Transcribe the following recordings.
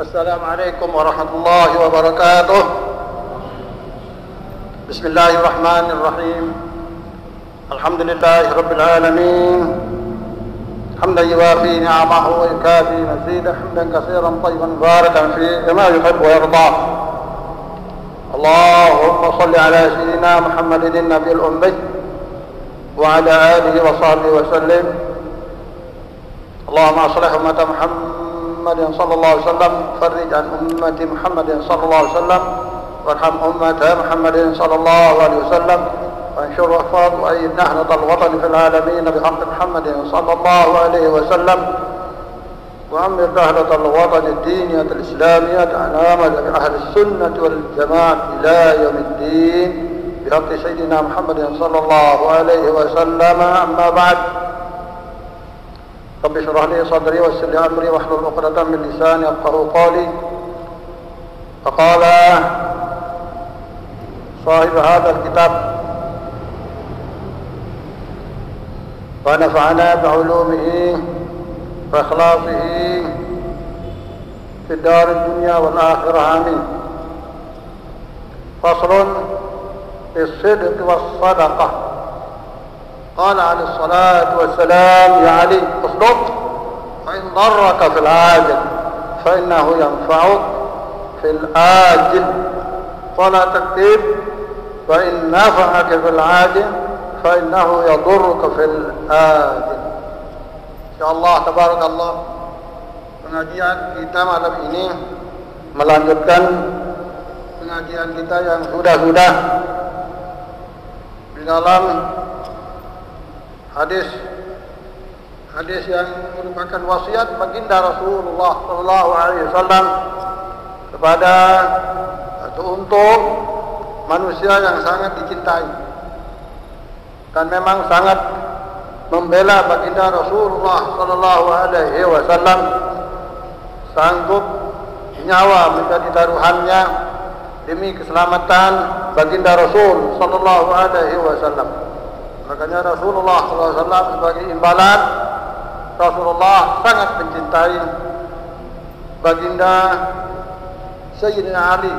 Assalamualaikum warahmatullahi wabarakatuh. Bismillahirrahmanirrahim. Alhamdulillahi rabbil alamin. Hamdan yuwafi ni'amahu wa yukafi mazidah, hamdan katsiran tayyiban mubarakan fi kama yuhibbu wa yarda. Allahumma shalli ala sayyidina Muhammadin an-nabiyil ummi wa ala alihi wa sahbihi wa sallim. Allahumma aslih ummata Muhammadin sallallahu alaihi wasallam, farrij an ummati Muhammadin sallallahu alaihi wasallam, warham ummata Muhammadin sallallahu alaihi wasallam, وانشر واحفظ وأيد نهضة الوطن في العالمين بحق محمد صلى الله عليه وسلم، وعمر نهضة الوطن الدينية الإسلامية علامة أهل السنة والجماعة إلى يوم الدين بحق سيدنا محمد صلى الله عليه وسلم. أما بعد، رب اشرح لي صدري ويسر لي أمري واحلل عقدة من لساني يفقهوا قولي. فقال صاحب هذا الكتاب: ونفعنا بعلومه وإخلاصه في الدار الدنيا والآخرة آمين. فصل في الصدق والصدقة. قال عليه الصلاة والسلام: يا علي اصدق فإن ضرك في العاجل فإنه ينفعك في الآجل، ولا تكذب فإن نفعك في العاجل فإنه يضرك في الآجل. Insyaallah tabarakallah, pengajian kita malam ini melanjutkan pengajian kita yang sudah di dalam hadis yang merupakan wasiat baginda Rasulullah sallallahu alaihi wasallam kepada atau untuk manusia yang sangat dicintai dan memang sangat membela baginda Rasulullah sallallahu alaihi wasallam, sanggup nyawa menjadi taruhannya demi keselamatan baginda Rasul sallallahu alaihi wasallam. Makanya Rasulullah sallallahu alaihi wasallam sebagai imbalan, Rasulullah sangat mencintai baginda Sayyidina Ali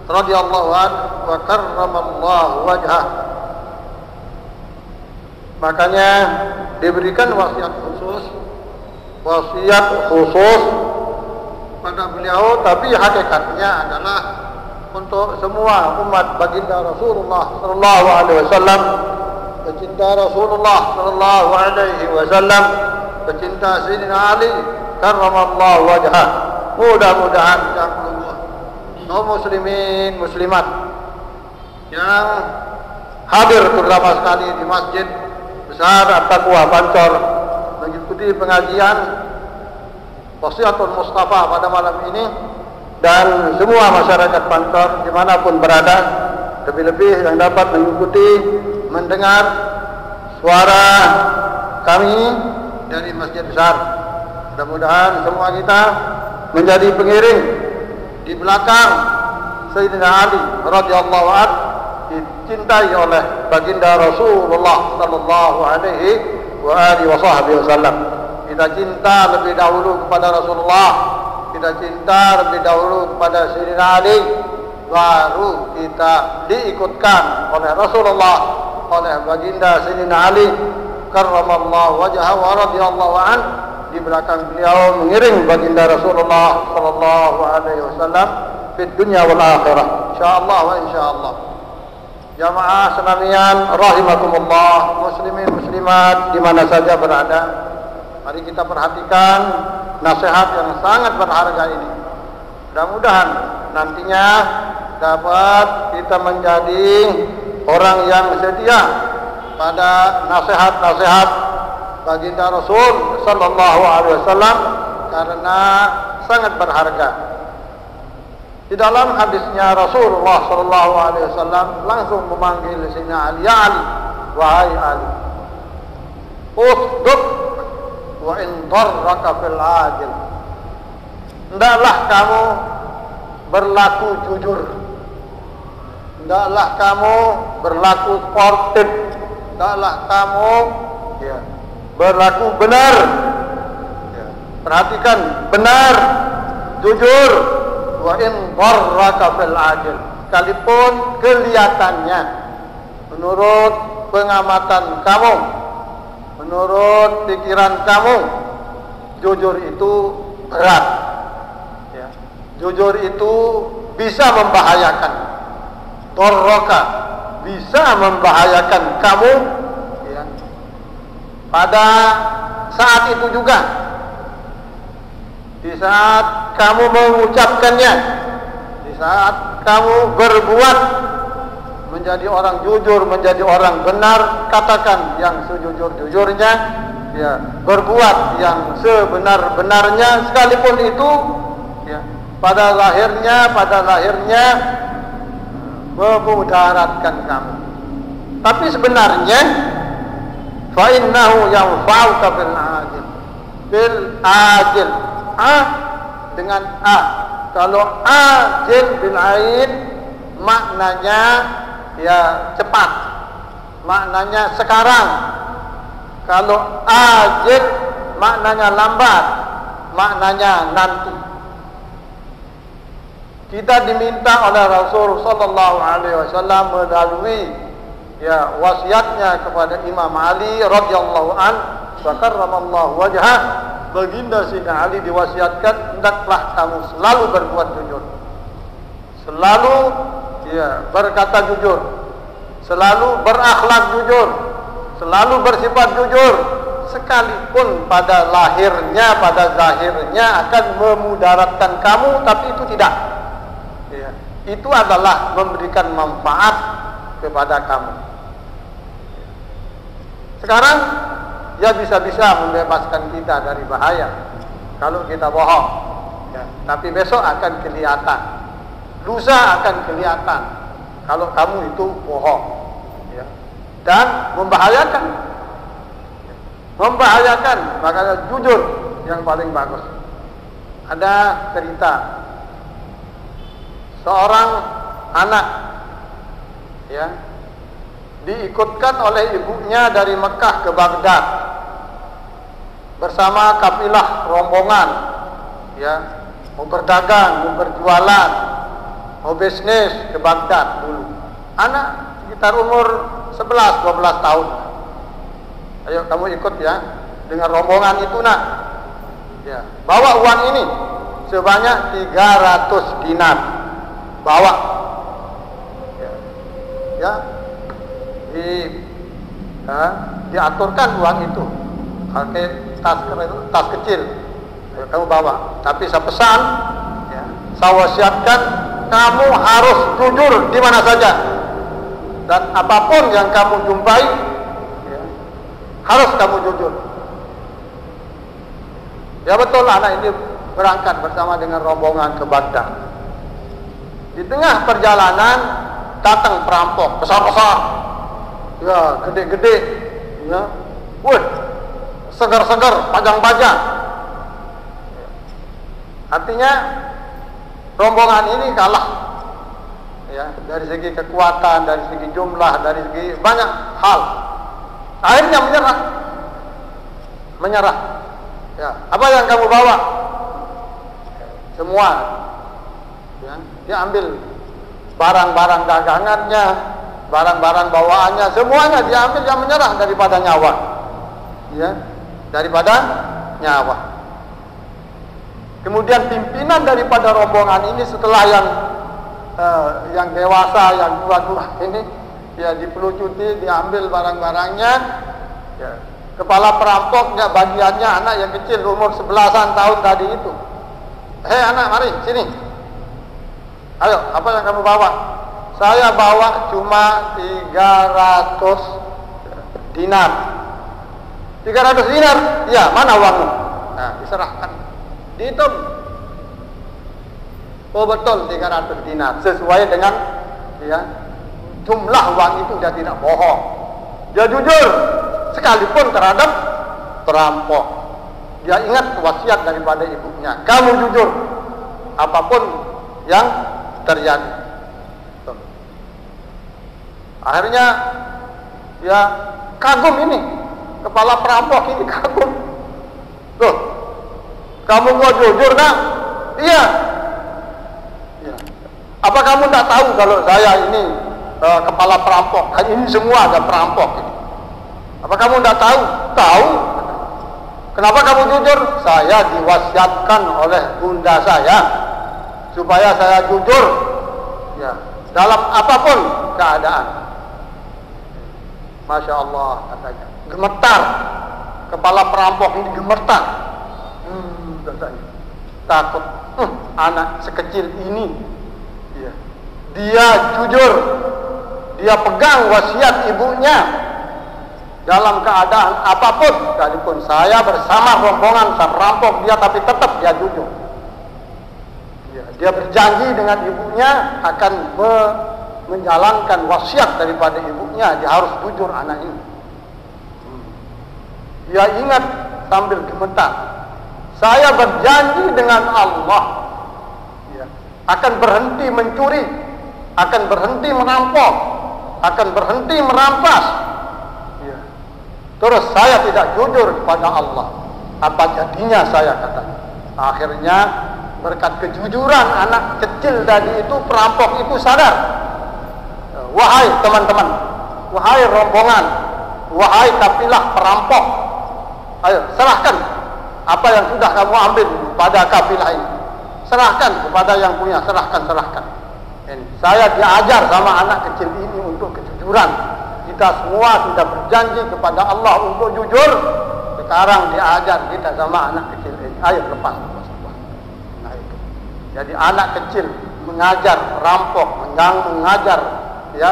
radhiyallahu anhu wa karramallahu wajhah. Makanya diberikan wasiat khusus pada beliau, tapi hakikatnya adalah untuk semua umat baginda Rasulullah sallallahu alaihi wasallam, pecinta Rasulullah sallallahu alaihi wasallam, pecinta Sayyidina Ali karramallahu wajhah. Mudah-mudahan kaum muslimin muslimat yang hadir terutama sekali di masjid besar At-Taqwa Pancor mengikuti pengajian Wasiatul Mustafa pada malam ini, dan semua masyarakat Pancor dimanapun berada, lebih-lebih yang dapat mengikuti mendengar suara kami dari masjid besar. Mudah-mudahan semua kita menjadi pengiring di belakang Sayyidina Ali radhiyallahu anhu, dicintai oleh baginda Rasulullah sallallahu alaihi wa alihi wasallam. Kita cinta lebih dahulu kepada Rasulullah, kita cinta lebih dahulu kepada Sayyidina Ali, baru kita diikutkan oleh Rasulullah, oleh baginda Sayyidina Ali karramallahu wajhahu wa radhiyallahu anhu. Di belakang beliau mengiring baginda Rasulullah sallallahu alaihi wasallam di dunia wal akhirah, insyaallah wa insyaallah. Jamaah sekalian rahimakumullah, muslimin muslimat di mana saja berada, mari kita perhatikan nasihat yang sangat berharga ini. Mudah-mudahan nantinya dapat kita menjadi orang yang setia pada nasihat-nasihat baginda Rasul sallallahu alaihi wasallam, karena sangat berharga. Di dalam hadisnya Rasulullah sallallahu alaihi wasallam langsung memanggil Sayyidina Ali, ya Ali, wahai Ali, usduq wa in darraka fil ajil. Hendaklah kamu berlaku jujur, hendaklah kamu berlaku sportif, hendaklah kamu berlaku benar perhatikan, benar, jujur. Wa in dharraka fil ajil, sekalipun kelihatannya menurut pengamatan kamu, menurut pikiran kamu, jujur itu berat, ya. Jujur itu bisa membahayakan. Dharraka, bisa membahayakan kamu, ya. Pada saat itu juga, di saat kamu mengucapkannya, di saat kamu berbuat, menjadi orang jujur, menjadi orang benar, katakan yang sejujur-jujurnya, ya, berbuat yang sebenar-benarnya, sekalipun itu, ya, pada lahirnya memudaratkan kamu. Tapi sebenarnya fa innahu yanfa'uka bil ajil. Bil ajil, a dengan a. Kalau ajil bil ain maknanya ya cepat, maknanya sekarang. Kalau ajil maknanya lambat, maknanya nanti. Kita diminta oleh Rasul sallallahu alaihi wasallam melalui ya wasiatnya kepada Imam Ali radhiyallahu an wa karramallahu wajhah, baginda Sayyidina Ali diwasiatkan, hendaklah kamu selalu berbuat jujur, selalu ya berkata jujur, selalu berakhlak jujur, selalu bersifat jujur, sekalipun pada lahirnya, pada zahirnya akan memudaratkan kamu, tapi itu tidak, ya, itu adalah memberikan manfaat kepada kamu. Sekarang ya bisa-bisa membebaskan kita dari bahaya kalau kita bohong, ya, tapi besok akan kelihatan, lusa akan kelihatan kalau kamu itu bohong, ya, dan membahayakan, makanya jujur yang paling bagus. Ada cerita seorang anak, ya, diikutkan oleh ibunya dari Mekah ke Baghdad bersama kafilah rombongan, ya, mau berdagang, mau berjualan, mau bisnis ke Baghdad dulu. Anak sekitar umur 11-12 tahun. Ayo kamu ikut ya dengan rombongan itu nak, ya, bawa uang ini sebanyak 300 dinar, bawa, ya, diaturkan uang itu pakai tas kecil, ya, kamu bawa. Tapi saya pesan, ya, saya wasiatkan kamu harus jujur di mana saja, dan apapun yang kamu jumpai, ya, harus kamu jujur. Ya betul, anak ini berangkat bersama dengan rombongan ke Baghdad. Di tengah perjalanan datang perampok besar-besar, ya, gede-gede, ya, segar-segar, pajang-pajang. Artinya rombongan ini kalah, ya, dari segi kekuatan, dari segi jumlah, dari segi banyak hal. Akhirnya menyerah. Ya, apa yang kamu bawa? Semua, ya, dia ambil barang-barang dagangannya, barang-barang bawaannya, semuanya diambil, yang menyerah daripada nyawa, ya, daripada nyawa. Kemudian pimpinan daripada rombongan ini setelah yang dewasa, yang tua-tua ini, ya, dipelucuti, diambil barang-barangnya, ya, kepala perampoknya bagiannya anak yang kecil umur 11-an tahun tadi itu. Hei anak, mari sini. Ayo, apa yang kamu bawa? Saya bawa cuma 300 dinar. 300 dinar? Ya, mana uangmu? Nah, diserahkan. Dihitung. Oh betul, 300 dinar. Sesuai dengan, ya, jumlah uang itu, dia tidak bohong. Dia jujur, sekalipun terhadap perampok. Dia ingat wasiat daripada ibunya. Kamu jujur, apapun yang terjadi. Akhirnya ya kagum ini, kepala perampok ini kagum. Loh, Kamu mau jujur nak? Iya. Ya. Apa kamu tak tahu kalau saya ini kepala perampok? Ini semua ada perampok. Apa kamu tak tahu? Tahu. Kenapa kamu jujur? Saya diwasiatkan oleh bunda saya supaya saya jujur. Ya. Dalam apapun keadaan. Masya Allah katanya. Gemetar. Kepala perampok ini gemetar. Katanya. Takut. Anak sekecil ini. Ya. Dia jujur. Dia pegang wasiat ibunya. Dalam keadaan apapun. Sekalipun saya bersama rombongan sang perampok dia, tapi tetap dia jujur. Ya. Dia berjanji dengan ibunya akan menjalankan wasiat daripada ibunya. Dia harus jujur anak ini. Dia ingat sambil gemetar, saya berjanji dengan Allah, ya, akan berhenti mencuri, akan berhenti merampok, akan berhenti merampas. Ya. Terus saya tidak jujur kepada Allah. Apa jadinya saya katanya? Akhirnya berkat kejujuran anak kecil tadi itu, perampok itu sadar. Wahai teman-teman, wahai rombongan, wahai kafilah perampok, ayo serahkan apa yang sudah kamu ambil pada kafilah ini. Serahkan kepada yang punya, serahkan. Ini, saya diajar sama anak kecil ini untuk kejujuran. Kita semua sudah berjanji kepada Allah untuk jujur. Sekarang diajar kita sama anak kecil ini. Ayo lepas. Nah itu. Jadi anak kecil mengajar perampok, mengajar ya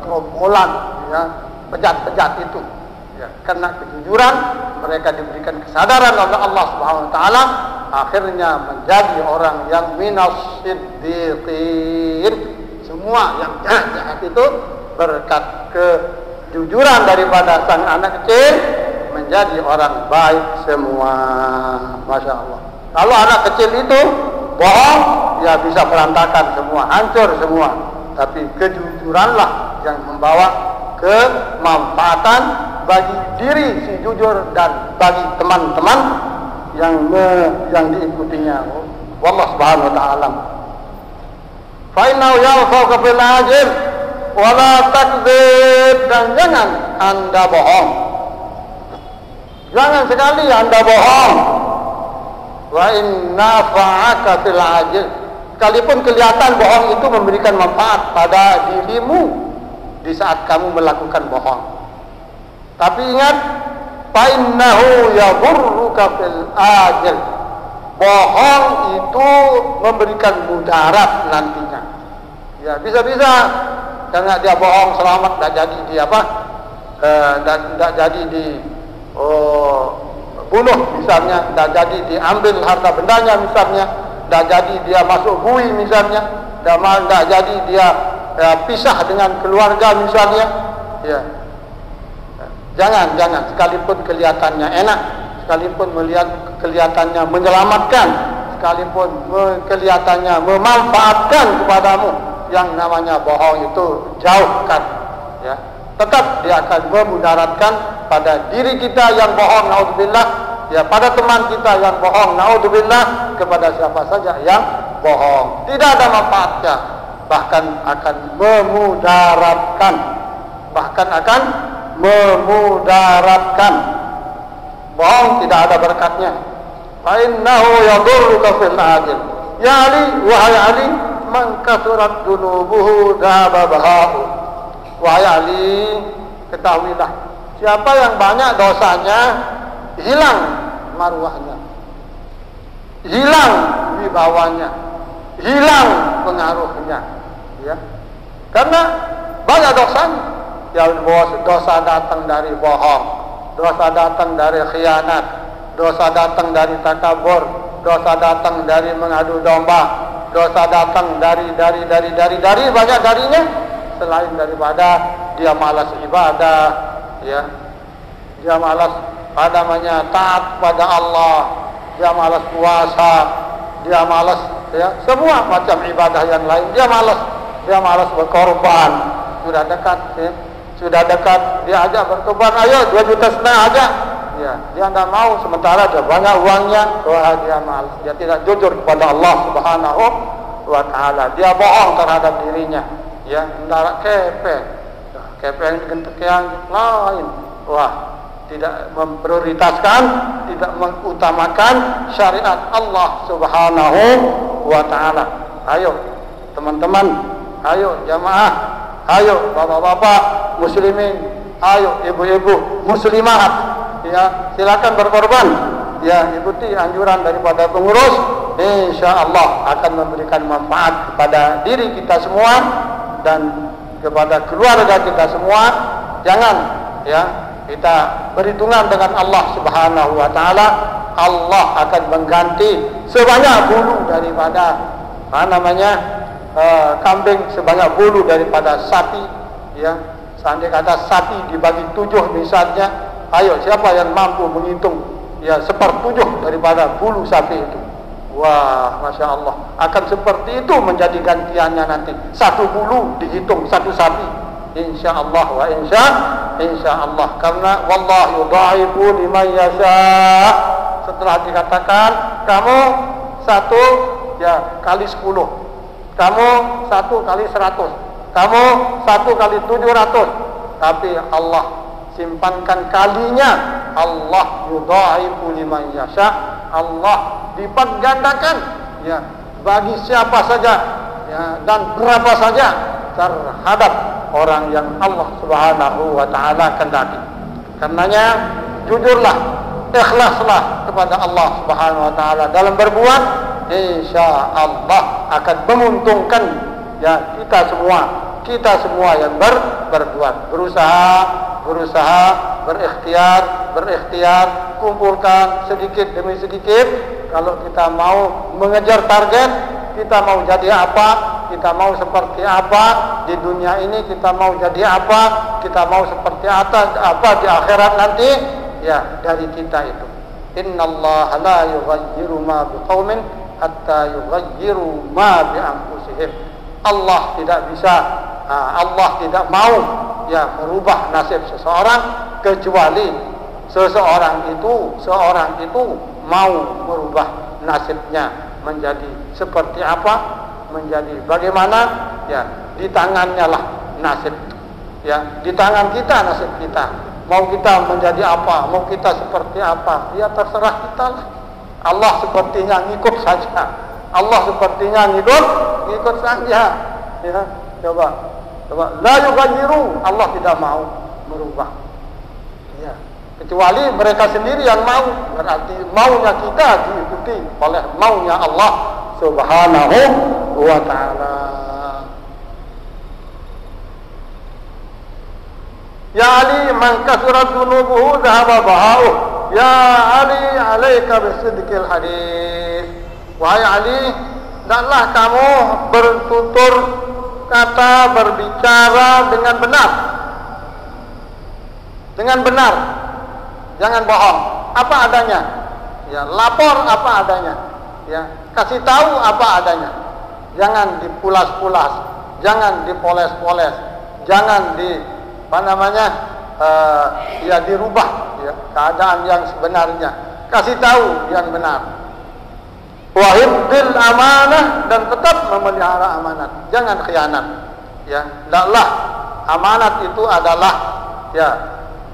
gerombolan, ya pejat-pejat itu. Ya, karena kejujuran mereka diberikan kesadaran oleh Allah Subhanahu wa taala, akhirnya menjadi orang yang minas siddiqin. Semua yang jahat itu berkat kejujuran daripada sang anak kecil menjadi orang baik semua. Masya Allah. Kalau anak kecil itu bohong, ya bisa berantakan semua, hancur semua. Tapi kejujuranlah yang membawa kemanfaatan bagi diri si jujur dan bagi teman-teman yang diikutinya. Wallah subhanahu wa ta'ala. Fa innahu yanfa'uka fil ajil wa la takdzib, dan jangan Anda bohong. Jangan sekali Anda bohong. Wa inna fa'aka fil ajil, sekalipun kelihatan bohong itu memberikan manfaat pada dirimu di saat kamu melakukan bohong. Tapi ingat, fa innahu yadhurruka fil ajil, bohong itu memberikan mudarat nantinya. Ya, bisa-bisa karena dia bohong selamat, tidak jadi di apa, tidak jadi di bunuh misalnya, tidak jadi diambil harta bendanya misalnya, tidak jadi dia masuk bui misalnya, tidak jadi dia pisah dengan keluarga misalnya. Ya. Jangan sekalipun kelihatannya enak, sekalipun melihat kelihatannya menyelamatkan, sekalipun kelihatannya memanfaatkan kepadamu, yang namanya bohong itu jauhkan. Ya. Tetap dia akan memudaratkan pada diri kita yang bohong, naudzubillah, ya, pada teman kita yang bohong, naudzubillah, kepada siapa saja yang bohong. Tidak ada manfaatnya, bahkan akan memudaratkan, bohong tidak ada berkatnya. Fa innahu yadurruka fil ajil. Ya Ali, wahai Ali, man kasurat dunubuhu dhaba baha'u. Wahai Ali, ketahuilah, siapa yang banyak dosanya, hilang marwahnya, hilang wibawanya, hilang pengaruhnya. Ya. Karena banyak dosanya. Ya, dosa datang dari bohong, dosa datang dari khianat, dosa datang dari takabur, dosa datang dari mengadu domba, dosa datang dari banyak darinya, selain daripada dia malas ibadah, ya, dia malas taat pada Allah, dia malas puasa, dia malas, ya, semua macam ibadah yang lain dia malas berkorban. Sudah dekat, ya, sudah dekat, dia ajak berkorban, ayo 2,5 juta aja, ya, dia tidak mau sementara dia banyak uangnya, wah dia malas, dia tidak jujur kepada Allah Subhanahu wa Ta'ala, dia bohong terhadap dirinya, ya, tidak kepe yang gentek yang lain, wah, tidak memprioritaskan, tidak mengutamakan syariat Allah Subhanahu wa Ta'ala. Ayo teman-teman, ayo jamaah, ayo bapak-bapak muslimin, ayo ibu-ibu muslimat, ya, silakan berkorban, ya, ikuti anjuran daripada pengurus, insyaallah akan memberikan manfaat kepada diri kita semua dan kepada keluarga kita semua. Jangan, ya, kita berhitungan dengan Allah Subhanahu wa Ta'ala, Allah akan mengganti sebanyak bulu daripada kambing, sebanyak bulu daripada sapi, ya. Seandainya kata sapi dibagi 7 misalnya, ayo siapa yang mampu menghitung, ya, 1/7 daripada bulu sapi itu. Wah, Masya Allah, akan seperti itu menjadi gantiannya nanti. 1 bulu dihitung 1 sapi, insya Allah wa insya Allah, karena wallahu yudha'ifu liman yasha. Setelah dikatakan kamu 1, ya, kali 10, kamu 1 kali 100, kamu 1 kali 700, tapi Allah simpankan kalinya, Allah yudha'ifu liman yasha, Allah lipat gandakan, ya, bagi siapa saja, ya, dan berapa saja terhadap orang yang Allah Subhanahu wa Ta'ala kehendaki. Karenanya jujurlah, ikhlaslah kepada Allah Subhanahu wa Ta'ala dalam berbuat, insya Allah akan menguntungkan, ya, kita semua yang berbuat, berusaha, berikhtiar, kumpulkan sedikit demi sedikit. Kalau kita mau mengejar target, kita mau jadi apa, kita mau seperti apa di dunia ini, kita mau jadi apa, kita mau seperti apa di akhirat nanti, ya, dari kita itu. Innallaha la yughayyiru ma biqaumin hatta yughayyiru ma bi anfusihim. Allah tidak mau, ya, merubah nasib seseorang kecuali seorang itu mau merubah nasibnya menjadi seperti apa, menjadi bagaimana, ya, di tangannya lah nasib, ya, di tangan kita nasib kita. Mau kita menjadi apa, mau kita seperti apa, ya terserah kita lah. Allah sepertinya ngikut saja, Allah sepertinya ngikut saja, ya. Coba la yughayyiru, Allah tidak mau merubah, ya, kecuali mereka sendiri yang mau. Berarti maunya kita diikuti oleh maunya Allah Subhanahu wa Ta'ala. Ya Ali, man kasurat dunubuhu dhahaba bahauh. Ya Ali, alaika bisidqil hadis. Wahai Ali, hendaklah kamu bertutur kata, berbicara dengan benar, jangan bohong, apa adanya, ya, lapor apa adanya, ya, kasih tahu apa adanya, jangan dipulas-pulas, jangan dipoles-poles, jangan ya, dirubah, ya, keadaan yang sebenarnya, kasih tahu yang benar. Wahibdil amanah, dan tetap memelihara amanat, jangan khianat, ya. Hendaklah amanat itu adalah, ya,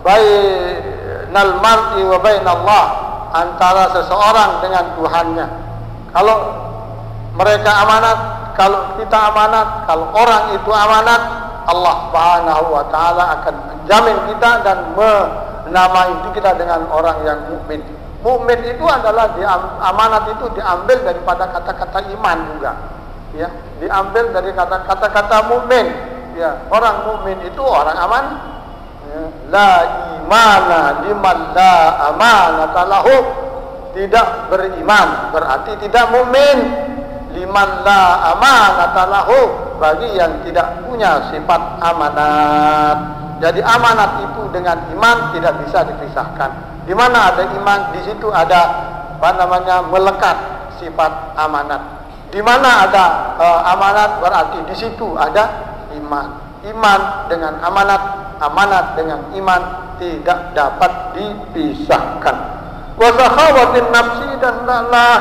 bainal mar'i wa bainallah, antara seseorang dengan Tuhannya. Kalau mereka amanat, kalau kita amanat, kalau orang itu amanat, Allah Subhanahu wa Ta'ala akan menjamin kita dan menamai kita dengan orang yang mukmin. Mukmin itu adalah amanat itu diambil daripada kata-kata iman juga, ya, diambil dari kata-kata mukmin, ya. Orang mukmin itu orang aman, ya. La imana liman la amanata lahu, tidak beriman berarti tidak mukmin. Liman la amanata lahu, bagi yang tidak punya sifat amanat. Jadi amanat itu dengan iman tidak bisa dipisahkan. Di mana ada iman, di situ ada melekat sifat amanat. Di mana ada amanat, berarti di situ ada iman. Iman dengan amanat amanat dengan iman tidak dapat dipisahkan. Wa sakhawatin nafsi, dan hendaklah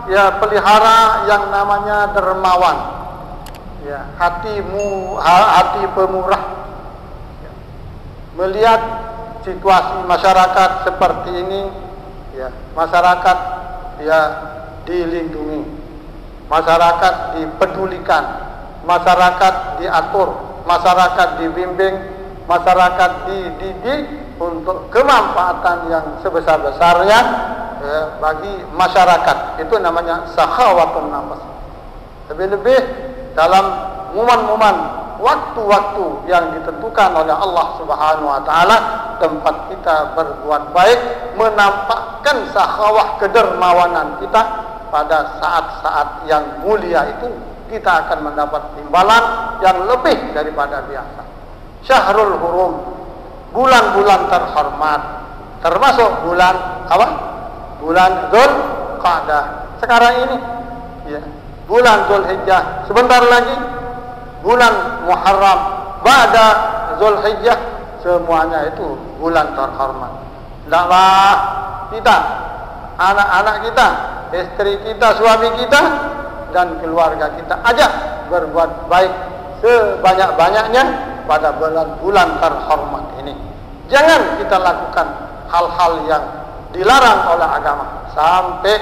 ya pelihara yang namanya dermawan. Ya, hati pemurah. Ya. Melihat situasi masyarakat seperti ini, ya, masyarakat ya dilindungi, masyarakat dipedulikan, masyarakat diatur, masyarakat dibimbing, masyarakat dididik untuk kemanfaatan yang sebesar-besarnya ya, bagi masyarakat. Itu namanya sakhawatun nafs. Lebih-lebih dalam momen-momen waktu-waktu yang ditentukan oleh Allah Subhanahu wa taala, tempat kita berbuat baik, menampakkan sakhawah kedermawanan kita, pada saat-saat yang mulia itu kita akan mendapat imbalan yang lebih daripada biasa. Syahrul Hurum, bulan-bulan terhormat, termasuk bulan apa? Bulan Dzulqa'dah. Sekarang ini ya, bulan Dzulhijjah, sebentar lagi bulan Muharram, ba'da Dzulhijjah, semuanya itu bulan terhormat. Hendaklah kita, anak-anak kita, istri kita, suami kita, dan keluarga kita ajak berbuat baik sebanyak-banyaknya pada bulan-bulan terhormat ini. Jangan kita lakukan hal-hal yang dilarang oleh agama. Sampai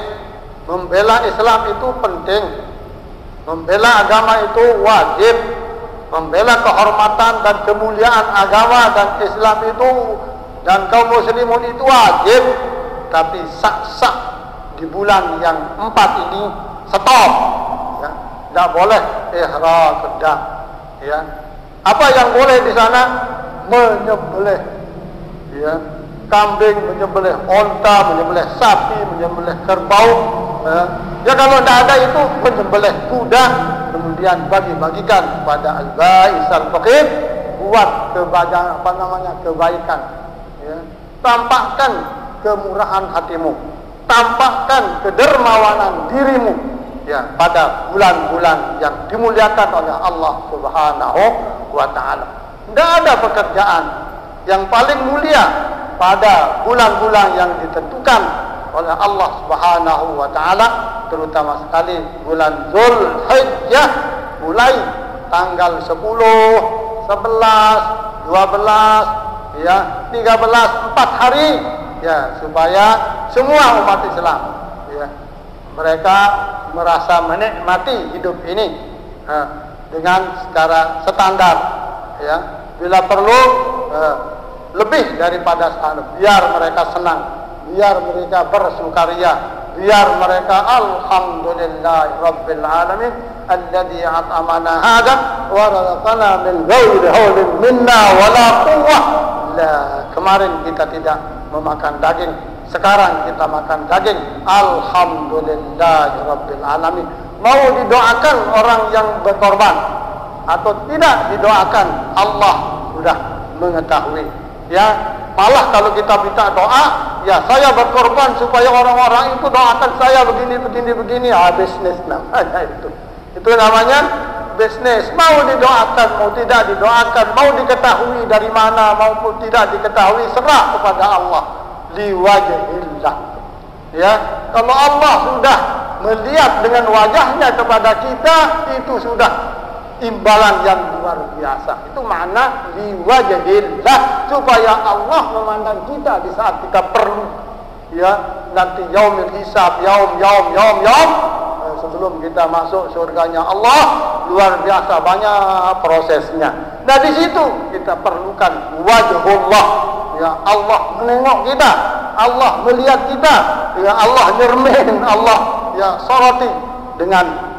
membela Islam itu penting, membela agama itu wajib, membela kehormatan dan kemuliaan agama dan Islam itu dan kaum muslimun itu wajib. Tapi sak-sak di bulan yang 4 ini stop, ya. Tidak boleh ihram kedah, ya. Apa yang boleh di sana? Menyembelih, ya, kambing, menyembelih onta, menyembelih sapi, menyembelih kerbau, ya. Ya kalau tidak ada itu menyembelih kuda, kemudian bagi-bagikan kepada al-ba'is al-faqir, buat kebaikan, ya. Tampakkan kemurahan hatimu, tampakkan kedermawanan dirimu, ya, pada bulan-bulan yang dimuliakan oleh Allah Subhanahu wa taala. Tidak ada pekerjaan yang paling mulia pada bulan-bulan yang ditentukan oleh Allah Subhanahu wa taala, terutama sekali bulan Dzulhijjah, mulai tanggal 10, 11, 12, ya, 13, 4 hari, ya, supaya semua umat Islam, ya, mereka merasa menikmati hidup ini dengan secara standar, ya, bila perlu lebih daripada standar, biar mereka senang, biar mereka bersukaria, biar mereka alhamdulillahi rabbil alamin alladzi at'amana hada wa razaqana min ghairi haulin minna wala quwwah. Kemarin kita tidak memakan daging, sekarang kita makan daging, alhamdulillahi rabbil alamin. Mau didoakan orang yang berkorban atau tidak didoakan, Allah sudah mengetahui, ya. Malah kalau kita minta doa, ya, saya berkorban supaya orang-orang itu doakan saya begini, bisnis namanya itu. Itu namanya bisnis. Mau didoakan, mau tidak didoakan, mau diketahui dari mana maupun tidak diketahui, serah kepada Allah. Liwajhillah, ya. Kalau Allah sudah melihat dengan wajahnya kepada kita, itu sudah imbalan yang luar biasa. Itu makna liwajhillah, supaya Allah memandang kita di saat kita perlu, ya. Nanti yaumil hisab, yaum sebelum kita masuk surganya Allah, luar biasa banyak prosesnya. Nah, di situ kita perlukan wajhullah, ya. Allah menengok kita, Allah melihat kita, ya. Allah nyermin, Allah, ya, soroti dengan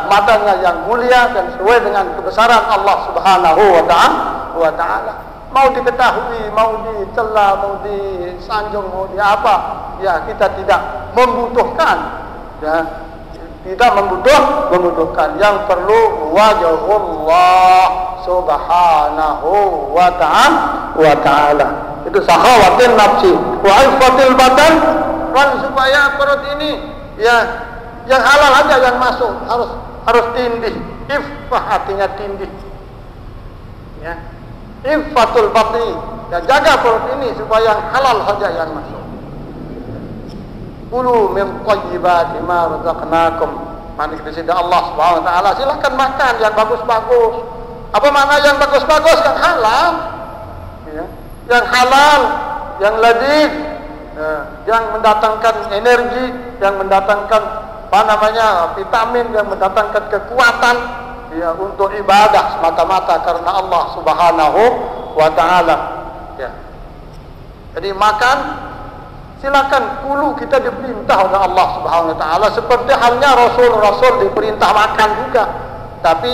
matanya yang mulia dan sesuai dengan kebesaran Allah Subhanahu wa taala. Mau diketahui, mau dicela, mau disanjung, mau di apa, ya, kita tidak membutuhkan, ya, tidak membutuhkan. Yang perlu wajhullah Subhanahu wa taala. Itu sakhawatin nafsi wa ifatil badan, supaya perut ini, ya, yang halal aja yang masuk, harus tindih. Ifah artinya tindih, ya. Iffatul batni, ya jaga perut ini supaya yang halal saja yang masuk. Kulu min thayyibati ma razaqnakum. Manik di sini Allah Subhanahu wa taala, silakan makan yang bagus-bagus. Apa makna yang bagus-bagus? Yang halal. Ya. Yang halal, yang ladid, ya. Yang mendatangkan energi, yang mendatangkan vitamin, yang mendatangkan kekuatan, ya, untuk ibadah semata-mata karena Allah Subhanahu wa taala. Ya. Jadi makan, silakan. Dulu kita diperintah oleh Allah Subhanahu wa taala seperti halnya rasul-rasul diperintah makan juga. Tapi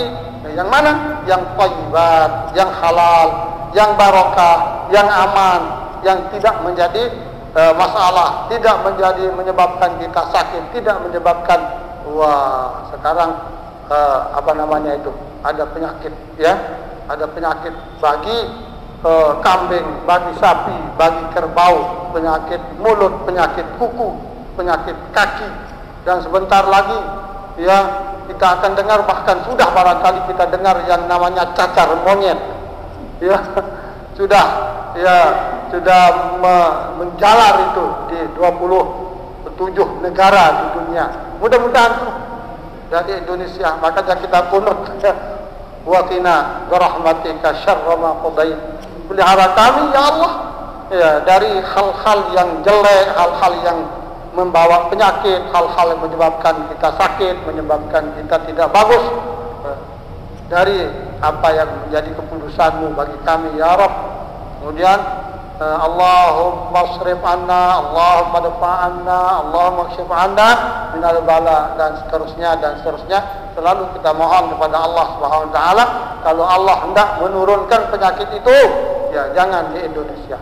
yang mana? Yang thayyibat, yang halal, yang barokah, yang aman, yang tidak menjadi masalah, tidak menyebabkan kita sakit, tidak menyebabkan sekarang ada penyakit, ya, ada penyakit bagi kambing, bagi sapi, bagi kerbau, penyakit mulut, penyakit kuku, penyakit kaki, dan sebentar lagi, ya, kita akan dengar, bahkan sudah barangkali kita dengar yang namanya cacar monyet, ya, sudah menjalar itu di 27 negara di dunia. Mudah-mudahan dari Indonesia, makanya kita kunut, wa qina birahmatika syarra ma qadait. Pelihara kami ya Allah, ya, dari hal-hal yang jelek, hal-hal yang membawa penyakit, hal-hal yang menyebabkan kita sakit, menyebabkan kita tidak bagus, dari apa yang menjadi keputusan-Mu bagi kami ya Rabb. Kemudian Allahumma srif anna, Allahumma dafa anna, Allahumma kshif anna minal bala, dan seterusnya dan seterusnya. Selalu kita mohon kepada Allah Subhanahu wa taala, kalau Allah hendak menurunkan penyakit itu, ya jangan di Indonesia,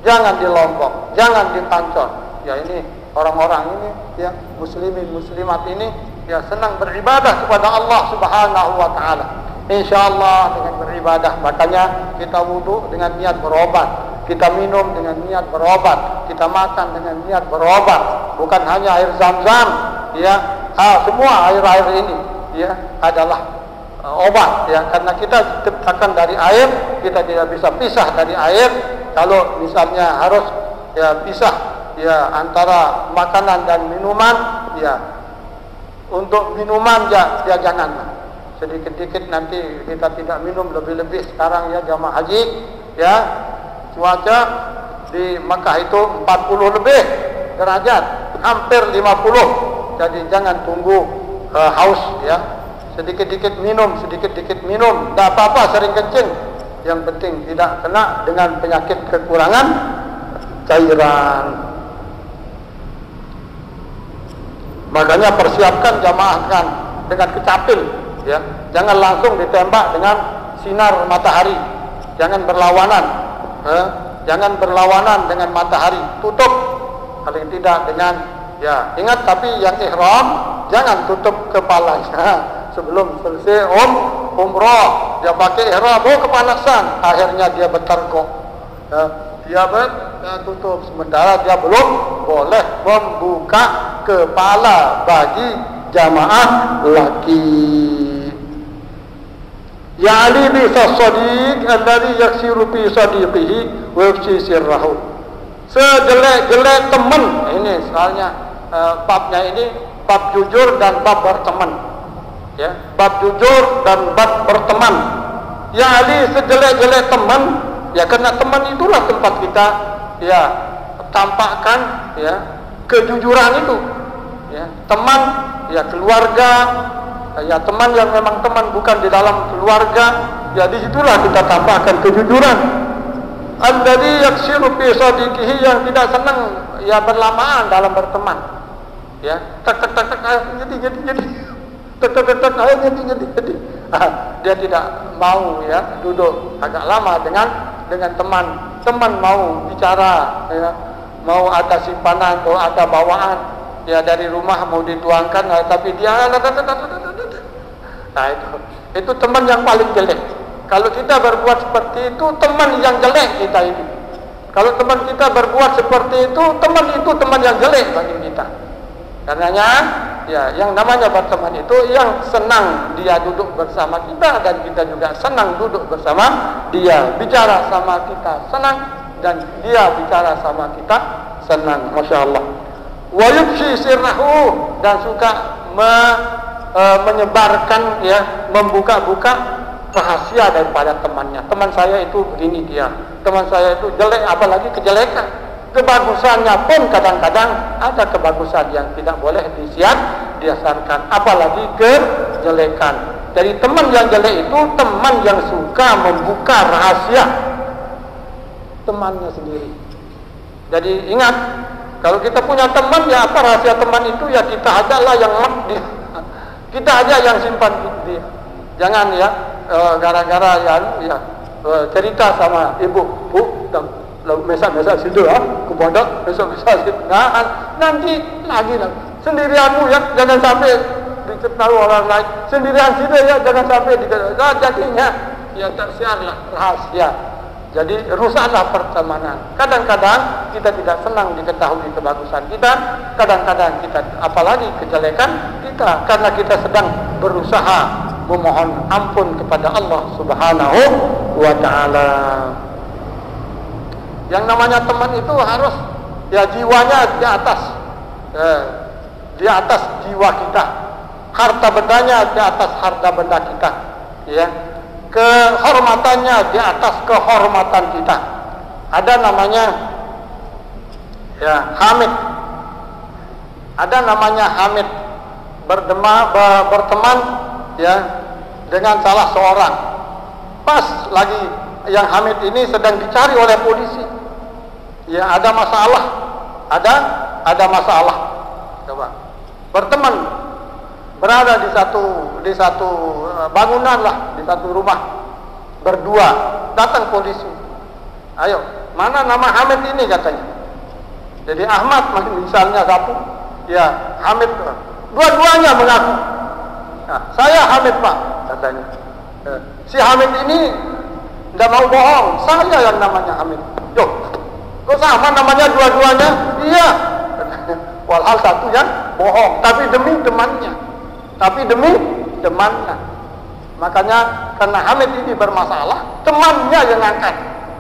jangan di Lombok, jangan di Pancor. Ya, ini orang-orang ini, ya, muslimin muslimat ini, ya, senang beribadah kepada Allah Subhanahu wa taala. Insyaallah dengan beribadah, makanya kita wudu dengan niat berobat, kita minum dengan niat berobat, kita makan dengan niat berobat, bukan hanya air Zam-Zam, ya, semua air-air ini, ya, adalah obat, ya, karena kita diciptakan dari air, kita tidak bisa pisah dari air. Kalau misalnya harus, ya, pisah, ya, antara makanan dan minuman, ya, untuk minuman, ya, janganlah. Sedikit-sedikit nanti kita tidak minum lebih-lebih sekarang, ya, jamaah haji, ya, cuaca di Mekah itu 40 lebih derajat, hampir 50. Jadi jangan tunggu haus, ya, sedikit-sedikit minum, tidak apa-apa, sering kencing, yang penting tidak kena dengan penyakit kekurangan cairan. Makanya persiapkan jamaah kan dengan kecapil, ya, jangan langsung ditembak dengan sinar matahari, jangan berlawanan, jangan berlawanan dengan matahari, tutup paling tidak dengan, ya, ingat, tapi yang ihram jangan tutup kepalanya sebelum selesai umrah. Dia pakai ihram, kepanasan, akhirnya dia bertergok, ya, dia tutup, sementara dia belum boleh membuka kepala bagi jamaah laki. Ya Ali bisa sadiq alladhi yaksiru fi sadiqihi wa yafshi sirrahu. Sejelek-jelek teman, ini soalnya babnya ini bab jujur dan bab berteman, ya, bab jujur dan bab berteman. Ya Ali, sejelek-jelek teman, ya, karena teman itulah tempat kita, ya, tampakkan, ya, kejujuran itu, ya, teman, ya, keluarga, ya, teman yang memang teman bukan di dalam keluarga, ya, disitulah kita tampakkan kejujuran. Alladzi yaksiru fi sadiqihi, yang tidak senang, ya, berlamaan dalam berteman, ya, tak jadi tak ayo jadi. Dia tidak mau, ya, duduk agak lama dengan teman mau bicara, ya, mau ada simpanan atau ada bawaan, ya, dari rumah mau dituangkan, tapi dia, nah, itu teman yang paling jelek. Kalau kita berbuat seperti itu, teman yang jelek kita ini. Kalau teman kita berbuat seperti itu, teman yang jelek bagi kita. Karenanya ya yang namanya berteman itu yang senang dia duduk bersama kita dan kita juga senang duduk bersama dia, bicara sama kita senang dan dia bicara sama kita senang. Masya Allah. Wa yubshi sirrahu, dan suka menyebarkan, ya, membuka-buka rahasia daripada temannya. Teman saya itu begini dia, teman saya itu jelek, apalagi kejelekan. Kebagusannya pun kadang-kadang ada kebagusan yang tidak boleh disiarkan, apalagi kejelekan. Jadi teman yang jelek itu teman yang suka membuka rahasia temannya sendiri. Jadi ingat, kalau kita punya teman, ya apa rahasia teman itu, ya kita ajalah yang dia, kita aja yang simpan dia. Jangan ya gara-gara ya cerita sama ibu, bu, lalu mesat situ ya, ke pondok, besok-besok situ. Nah, nanti lagi sendirianmu ya, jangan sampai diketahui orang lain. Sendirian situ ya, jangan sampai diketahui. Nah, jadinya ya tersiarlah rahasia. Jadi rusaklah pertemanan. Kadang-kadang kita tidak senang diketahui kebagusan kita, kadang-kadang kita apalagi kejelekan kita, karena kita sedang berusaha memohon ampun kepada Allah Subhanahu wa taala. Yang namanya teman itu harus ya jiwanya di atas jiwa kita, harta bendanya di atas harta benda kita, ya. Kehormatannya di atas kehormatan kita. Ada namanya ya Hamid. Ada namanya Hamid berteman ya dengan salah seorang. Pas lagi yang Hamid ini sedang dicari oleh polisi. Ya ada masalah. Ada masalah. Coba. Berteman, berada di satu bangunan lah, di satu rumah, berdua. Datang polisi, ayo, mana nama Hamid ini katanya. Jadi Ahmad misalnya satu, ya Hamid, dua-duanya mengaku, nah, saya Hamid pak katanya. Si Hamid ini tidak mau bohong, saya yang namanya Hamid. Yo, kok sama namanya dua-duanya? Iya. Walhal satu yang bohong, tapi demi temannya. Makanya karena Hamid ini bermasalah, temannya yang angkat,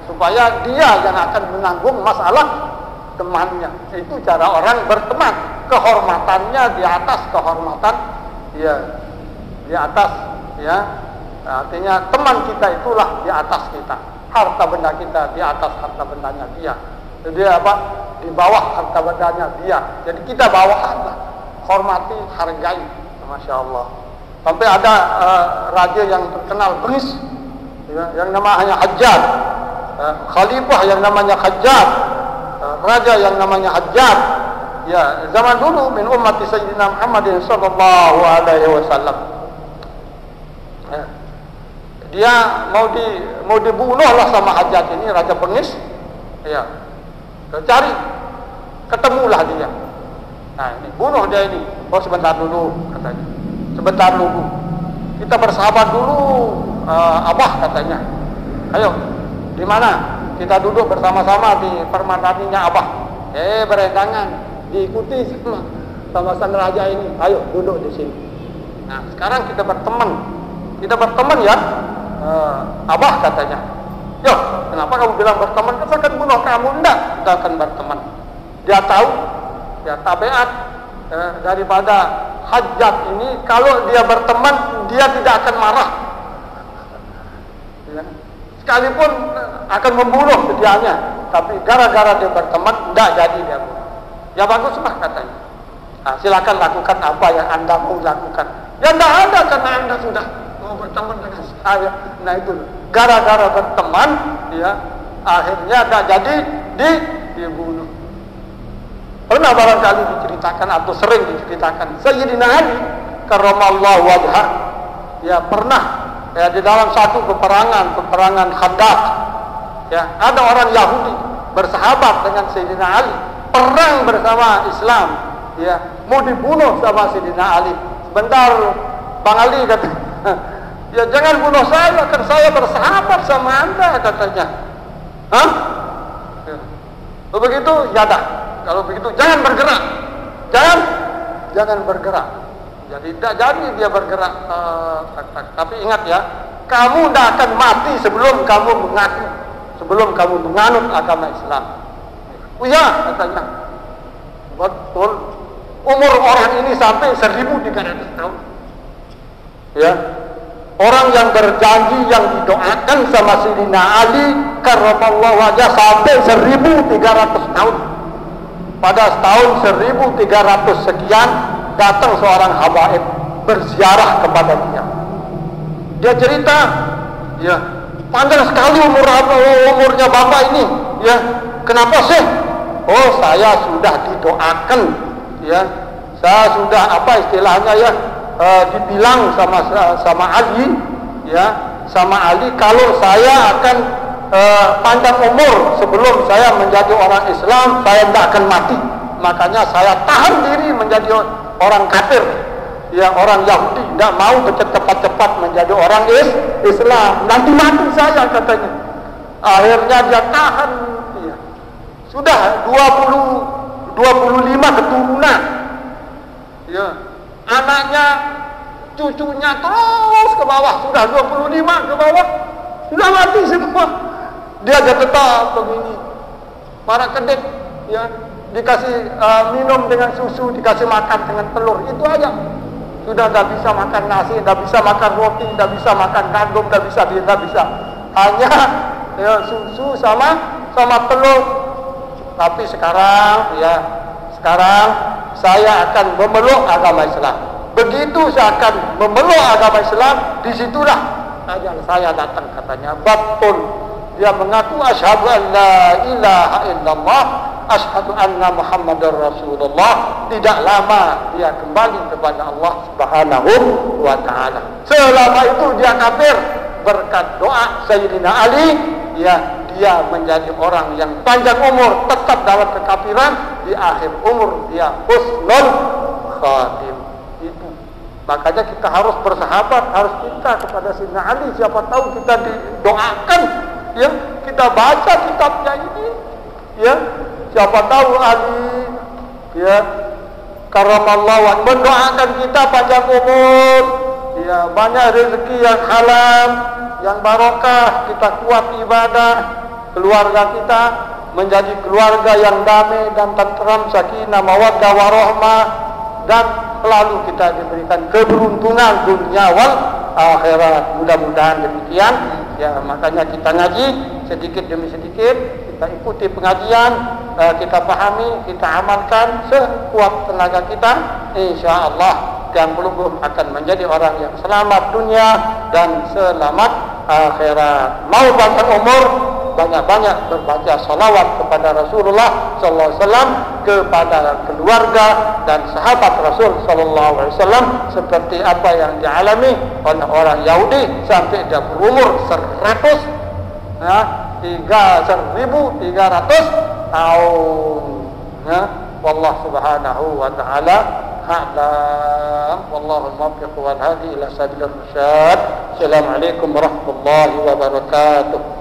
supaya dia yang akan menanggung masalah temannya. Itu cara orang berteman. Kehormatannya di atas kehormatan, ya, di atas, ya. Artinya teman kita itulah di atas kita. Harta benda kita di atas harta bendanya dia. Jadi apa? Di bawah harta bendanya dia. Jadi kita bawahanlah, hormati, hargai. Masya Allah. Sampai ada raja yang terkenal bengis, ya, yang namanya Hajjaj, khalifah yang namanya Hajjaj, raja yang namanya Hajjaj. Ya, zaman dulu min ummati Sayyidina Muhammadin sallallahu alaihi wasallam. Ya. Dia mau dibunuh lah sama Hajjaj ini, raja bengis. Ya. Cari, ketemulah dia. Nah, ini bunuh dia ini. Oh sebentar dulu katanya. Sebentar dulu. Kita bersahabat dulu, Abah katanya. Ayo, di mana? Kita duduk bersama-sama di permadaninya Abah. Berendangan, diikuti sama sang raja ini. Ayo duduk di sini. Nah, sekarang kita berteman. Kita berteman ya, Abah katanya. Yo, kenapa kamu bilang berteman? Kita akan bunuh kamu. Enggak, kita akan berteman. Dia tahu, ya tabiat daripada Hajjaj ini, kalau dia berteman, dia tidak akan marah. Ya. Sekalipun akan membunuh sedianya, tapi gara-gara dia berteman, tidak jadi dia bunuh. Ya baguslah katanya. Nah, silakan lakukan apa yang anda mau lakukan. Ya tidak ada karena anda sudah mau berteman dengan saya. Nah itu gara-gara berteman, ya akhirnya tidak jadi dibunuh. Pernah barangkali diceritakan atau sering diceritakan Sayyidina Ali karramallahu wajhah, ya pernah ya di dalam satu peperangan Khandaq, ya ada orang Yahudi bersahabat dengan Sayyidina Ali, perang bersama Islam, ya mau dibunuh sama Sayyidina Ali. Sebentar Bang Ali kata, ya jangan bunuh saya, kan saya bersahabat sama anda katanya. Hah? Ya. Begitu ya dah. Kalau begitu jangan bergerak, jangan bergerak. Jadi tidak jadi dia bergerak. Tapi ingat ya, kamu tidak akan mati sebelum kamu mengaku, sebelum kamu menganut agama Islam. Oh ya, katanya, betul. Umur orang ini sampai 1300 tahun. Ya, orang yang berjanji, yang didoakan sama Sayyidina Ali karramallahu wajhah sampai 1300 tahun. Pada tahun 1300 sekian datang seorang habaib berziarah kepada dia. Dia cerita, ya, panjang sekali umurnya bapak ini, ya. Kenapa sih? Oh, saya sudah didoakan, ya. Saya sudah apa istilahnya ya, dibilang sama Ali, ya, sama Ali kalau saya akan panjang umur sebelum saya menjadi orang Islam, saya tidak akan mati. Makanya saya tahan diri menjadi orang kafir, ya, orang Yahudi, tidak mau cepat-cepat menjadi orang Islam, nanti mati saya, katanya. Akhirnya dia tahan, ya. Sudah 25 keturunan, ya, anaknya, cucunya terus ke bawah, sudah 25 ke bawah, sudah mati semua. Dia tetap begini, para kedek, ya, dikasih minum dengan susu, dikasih makan dengan telur, itu aja. Sudah tidak bisa makan nasi, tidak bisa makan roti, tidak bisa makan gandum, tidak bisa. Hanya ya, susu sama telur. Tapi sekarang, ya, saya akan memeluk agama Islam. Begitu saya akan memeluk agama Islam, disitulah ajal saya datang, katanya. Betul. Dia mengaku asyhadu an la ilaha illallah, asyhadu anna Muhammadar Rasulullah. Tidak lama dia kembali kepada Allah Subhanahu wa taala. Selama itu dia kafir, berkat doa Sayyidina Ali, ya, dia menjadi orang yang panjang umur, tetap dalam kekafiran, di akhir umur dia husnul khatim. Itu makanya kita harus bersahabat, harus minta kepada Sayyidina Ali, siapa tahu kita didoakan, ya, kita baca kitabnya ini, ya, siapa tahu Ali, ya, karramallahu wajhah, mendoakan kita panjang umur, ya, banyak rezeki yang halal, yang barokah, kita kuat ibadah, keluarga kita menjadi keluarga yang damai dan tentram, sakinah, mawaddah warahmah, dan selalu kita diberikan keberuntungan dunia wal akhirat. Mudah-mudahan demikian, ya. Makanya kita ngaji sedikit demi sedikit, kita ikuti pengajian, kita pahami, kita amalkan sekuat tenaga kita, insyaallah yang belum akan menjadi orang yang selamat dunia dan selamat akhirat. Mau panjang umur, banyak-banyak berbaca salawat kepada Rasulullah sallallahu alaihi wasallam, kepada keluarga dan sahabat Rasul sallallahu alaihi wasallam, seperti apa yang dialami oleh orang Yahudi sampai dia berumur 100, ya, 1300 tahun, ya. Wallah subhanahu wa ta'ala a'lam. Wallahul muwaffiq wal hadi ila sabilir rasyad. Assalamualaikum warahmatullahi wabarakatuh.